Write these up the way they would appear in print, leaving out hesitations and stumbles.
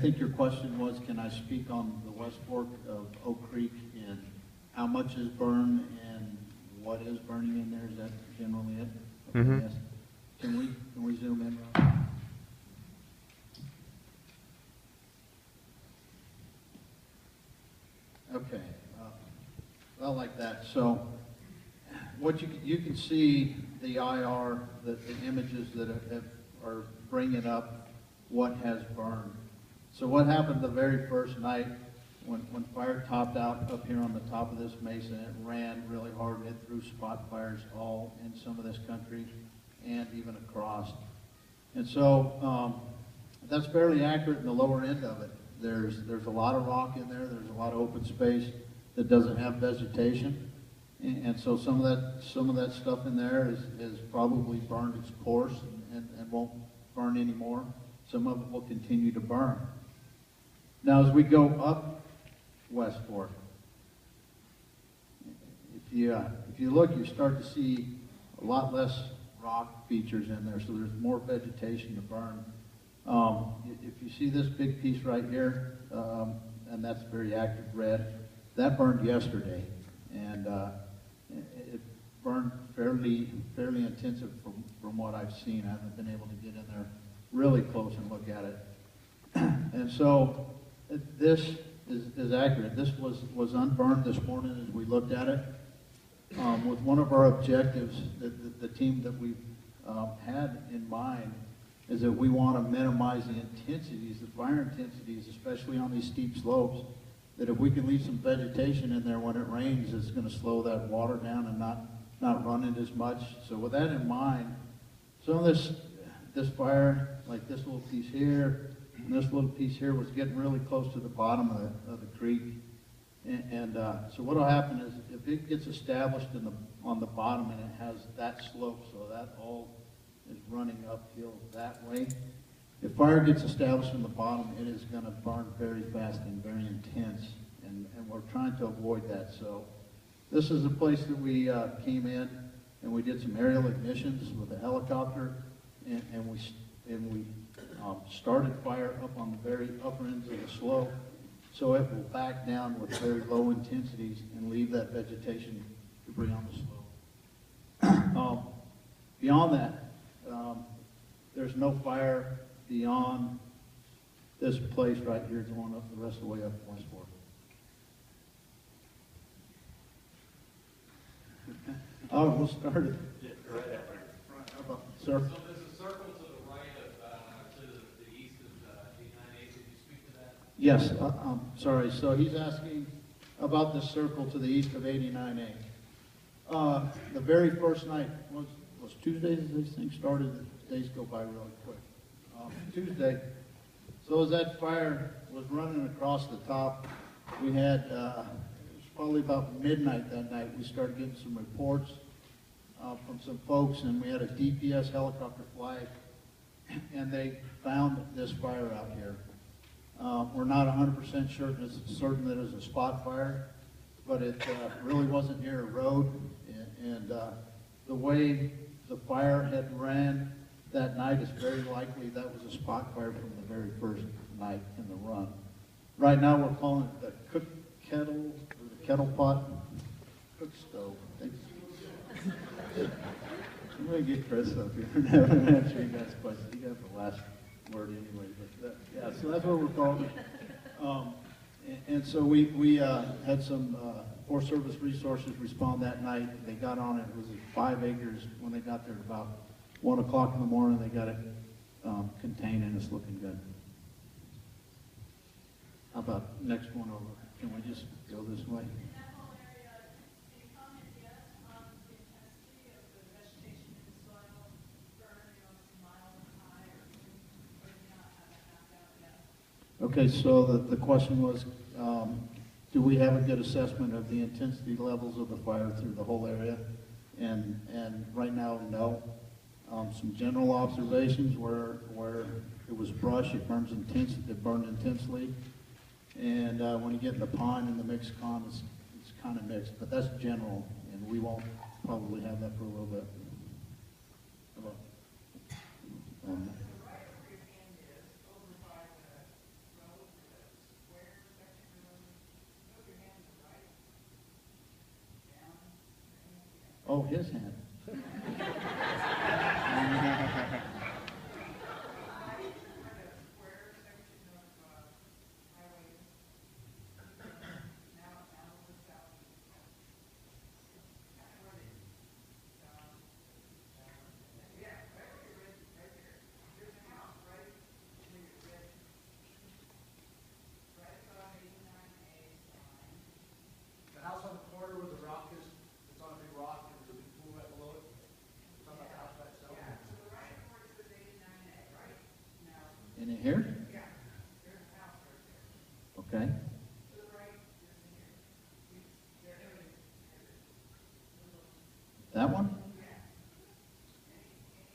think your question was, can I speak on the West Fork of Oak Creek and how much is burned and what is burning in there? Is that generally it? Okay, Mm-hmm. yes. Can we zoom in, Rob? Okay, well, like that. So, what you can see the IR, the images that are bringing up what has burned. So, what happened the very first night when fire topped out up here on the top of this mesa? It ran really hard. It threw spot fires all in some of this country and even across. And so, that's fairly accurate in the lower end of it. There's a lot of rock in there. There's a lot of open space that doesn't have vegetation, and so some of that stuff in there is probably burned its course and won't burn anymore. Some of it will continue to burn. Now, as we go up West Fork, if you look, you start to see a lot less rock features in there, so there's more vegetation to burn. If you see this big piece right here, and that's very active red, that burned yesterday, and it burned fairly intensive from what I've seen. I haven't been able to get in there really close and look at it. And so this is accurate. This was unburned this morning as we looked at it. With one of our objectives, the team that we've had in mind is that we want to minimize the intensities, the fire intensities, especially on these steep slopes, that if we can leave some vegetation in there when it rains, it's going to slow that water down and not run it as much. So with that in mind, some of this fire, like this little piece here, and this little piece here, was getting really close to the bottom of the creek. And so what will happen is if it gets established on the bottom and it has that slope, so that all is running uphill that way. If fire gets established in the bottom, it is going to burn very fast and very intense, and we're trying to avoid that. So this is a place that we came in and we did some aerial ignitions with a helicopter, and we started fire up on the very upper ends of the slope, so it will back down with very low intensities and leave that vegetation debris on the slope. Beyond that, there's no fire beyond this place right here going up the rest of the way up West Fork. Oh, we'll start it. Yeah, right after. Sir? So there's a circle to the right of, to the east of 89A. Could you speak to that? Yes, sorry. So he's asking about this circle to the east of 89A. The very first night was Tuesday that these things started. The days go by really quick. Tuesday. So as that fire was running across the top, we had, it was probably about midnight that night, we started getting some reports from some folks, and we had a DPS helicopter fly, and they found this fire out here. We're not 100% certain that it was a spot fire, but it really wasn't near a road, and the way the fire had ran that night, it's very likely that was a spot fire from the very first night in the run. Right now we're calling it the cook kettle, or the kettle pot, cook stove. I think. I'm going to get Chris up here and have him answer you guys' questions. He got the last word anyway. But yeah, so that's what we're calling it. And so we had some Forest Service resources respond that night. They got on it. It was 5 acres. When they got there at about 1 o'clock in the morning, they got it contained, and it's looking good. How about next one over? Can we just go this way? In that whole area, can you comment yet on the intensity of the vegetation in the soil burn, it's a mile high, or do you not have that mapped out yet? Okay, so the question was, do we have a good assessment of the intensity levels of the fire through the whole area? And right now, no. Some general observations where it was brush, it burned intensely. And when you get in the pine and the mixed con, it's kind of mixed, but that's general, and we won't probably have that for a little bit. Oh, his hand. The house on the corner where the rock is, it's on a big rock, and there's a big pool right below it. Talking about the house by itself. Yeah, to the right of where it says 89A, right? Now, In here? yeah, there's a house right there. Okay. To the right is in here. There it is. That one? Any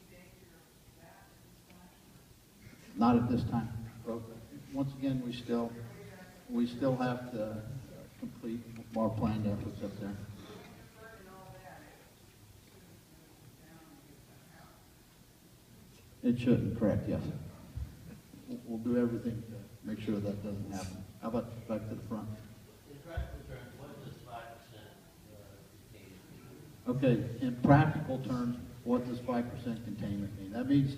danger of that at this time? Not at this time. But once again, we still have to complete more planned efforts up there. It shouldn't, correct, yes. We'll do everything to make sure that doesn't happen. How about back to the front? In practical terms, what does 5% contain? Okay, in practical terms, what does 5% containment mean? That means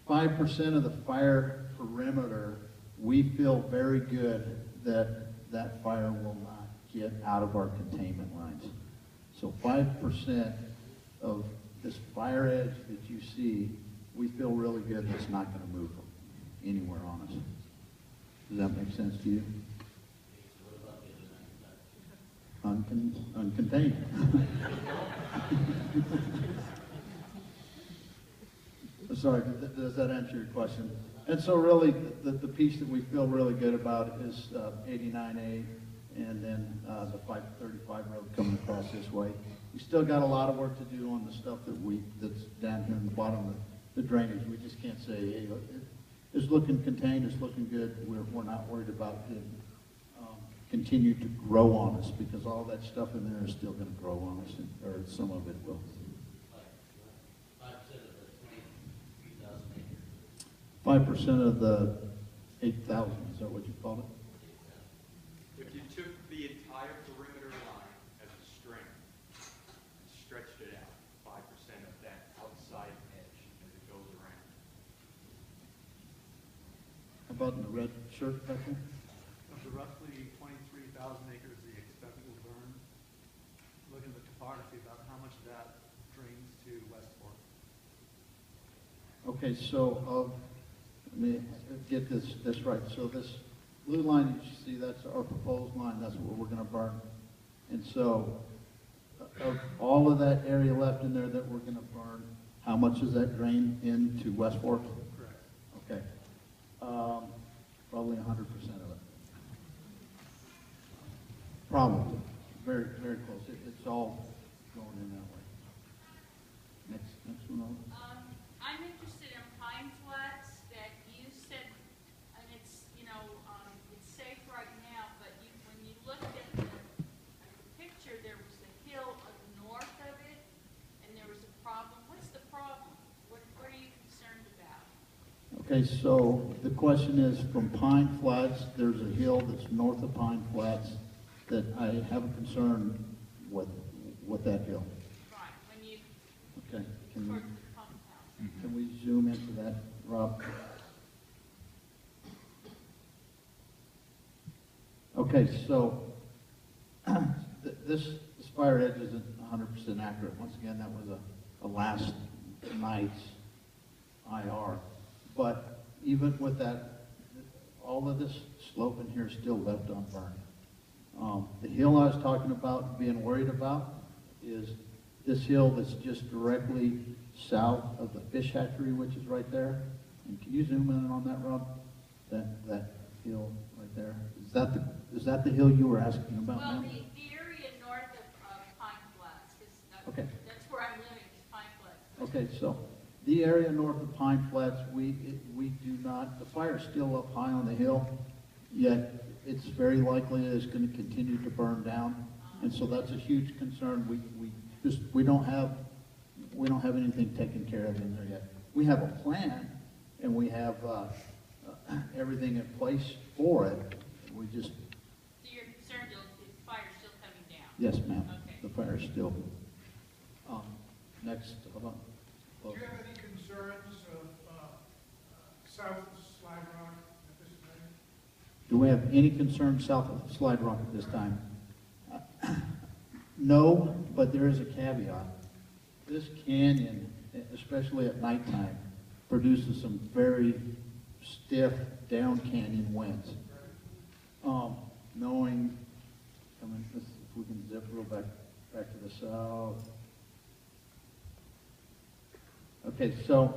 5% of the fire perimeter, we feel very good that that fire will not get out of our containment lines. So 5% of this fire edge that you see, we feel really good that's not going to move anywhere on us. Does that make sense to you? Uncontained. Sorry, does that answer your question? And so really, the piece that we feel really good about is 89A and then the 535 road coming across this way. We still got a lot of work to do on the stuff that's down here in the bottom of the drainage. We just can't say, hey, it's looking contained, it's looking good. We're not worried about it continue to grow on us, because all that stuff in there is still going to grow on us, or some of it will. 5% of 5% of the the 23,000 acres. 8,000, is that what you called it? If you took the entire perimeter line as a string and stretched it out, 5% of that outside edge as it goes around. How about in the red shirt back there? Of the roughly 23,000 acres the expected will burn, look at the topography about how much of that drains to West Fork. Okay, so let me get this right. So this blue line that you see, that's our proposed line. That's what we're going to burn. And so of all of that area left in there that we're going to burn, how much does that drain into West Fork? Correct. Okay. Probably 100% of it. Probably. Very, very close. It's all going in that way. Next one over. I'm interested in pine flats that you said, and it's, it's safe right now, but when you looked at the picture, there was a hill north of it, and there was a problem. What's the problem? What are you concerned about? Okay, so the question is, from Pine Flats, there's a hill that's north of Pine Flats that I have a concern with that hill. Right, when you, Okay, towards the pump house. can we zoom into that, Rob? Okay, so this fire edge isn't 100% accurate. Once again, that was a last night's IR. But even with that, all of this slope in here is still left unburned. The hill I was talking about, being worried about, is this hill that's just directly south of the fish hatchery, which is right there. And can you zoom in on that, Rob? That hill right there. Is that the hill you were asking about, Well, ma'am? the area north of Pine Flats, because Okay. that's where I'm living, is Pine Flats. Okay, so the area north of Pine Flats, we do not, the fire's still up high on the hill, yet it's very likely it's going to continue to burn down. And so that's a huge concern. We don't have anything taken care of in there yet. We have a plan, and we have everything in place for it. We just, So you're concerned the fire's still coming down? yes, ma'am, Okay. the fire's still. next, hold on. Do you have any concerns of south of Slide Rock at this time? Do we have any concerns south of Slide Rock at this time? No, but there is a caveat. This canyon, especially at nighttime, produces some very stiff down canyon winds. Knowing, if we can zip real back to the south. Okay, so